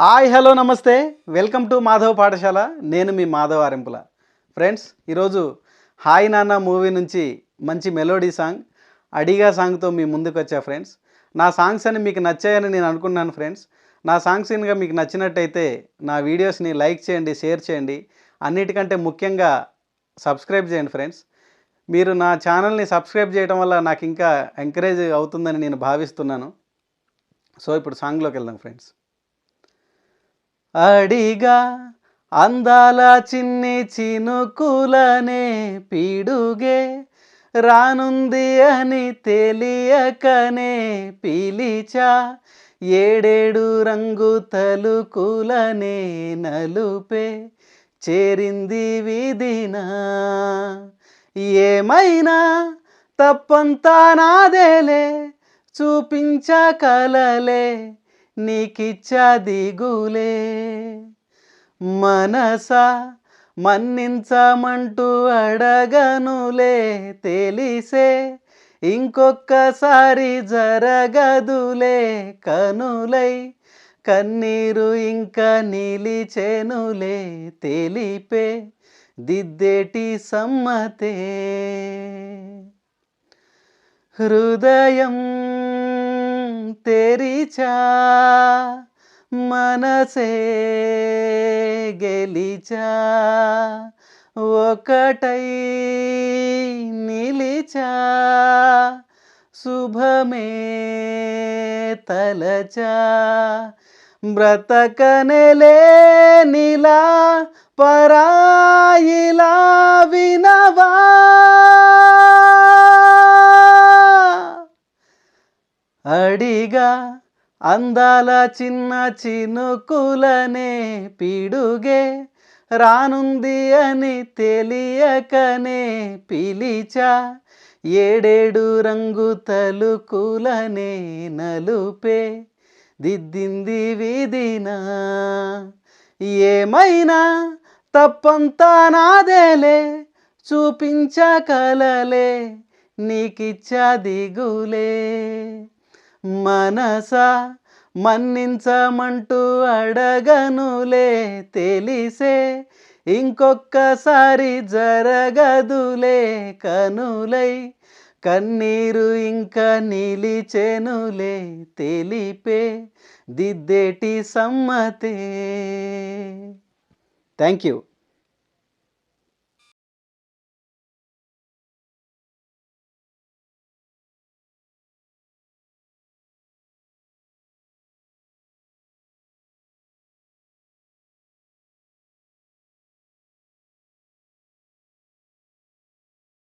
Hi hello నమస్తే welcome to Madhav పాఠశాల. నేను మీ మాధవ్ ఆరింపుల. ఫ్రెండ్స్, ఈరోజు హాయ్ నాన్న మూవీ నుంచి మంచి మెలోడీ సాంగ్ అడిగా సాంగ్తో మీ ముందుకు వచ్చా ఫ్రెండ్స్. నా సాంగ్స్ అని మీకు నచ్చాయని నేను అనుకున్నాను ఫ్రెండ్స్. నా సాంగ్స్ కనుక మీకు నచ్చినట్టయితే నా వీడియోస్ని లైక్ చేయండి, షేర్ చేయండి, అన్నిటికంటే ముఖ్యంగా సబ్స్క్రైబ్ చేయండి ఫ్రెండ్స్. మీరు నా ఛానల్ని సబ్స్క్రైబ్ చేయడం వల్ల నాకు ఇంకా ఎంకరేజ్ అవుతుందని నేను భావిస్తున్నాను. సో ఇప్పుడు సాంగ్లోకి వెళ్దాం ఫ్రెండ్స్. అడిగా అందాల చిన్ని చినుకులనే పిడుగే రానుంది అని తెలియకనే పిలిచా, ఏడేడు రంగు తలుకులనే నలుపే చేరింది విధినా. ఏమైనా తప్పంతా నాదేలే, చూపించ కలలే నీకిచ్చా దిగులే. మనసా మన్నించమంటూ అడగనులే, తెలిసే ఇంకొక్కసారి జరగదులే. కనులై కన్నీరు ఇంకా నిలిచెనులే, తెలిపే దిద్దేటి సమ్మతే. హృదయం తెరిచా మనసే గెలిచా, ఒకటై నిలిచా శుభమే తలచా. బ్రతకనెలే నిలా పరాయిలా వినవా. అడిగా అందాల చిన్న చినుకులనే పిడుగే రానుంది అని తెలియకనే పిలిచా, ఏడేడు రంగు తలుకులనే నలుపే దిద్దింది విధినా. ఏమైనా తప్పంతా నాదేలే, చూపించ కలలే నీకిచ్చా దిగులే. మనసా మన్నించమంటూ అడగనులే, తెలిసే ఇంకొక్కసారి జరగదులే. కనులై కన్నీరు ఇంకా నిలిచెనులే, తెలిపే దిద్దేటి సమ్మతే. Thank you.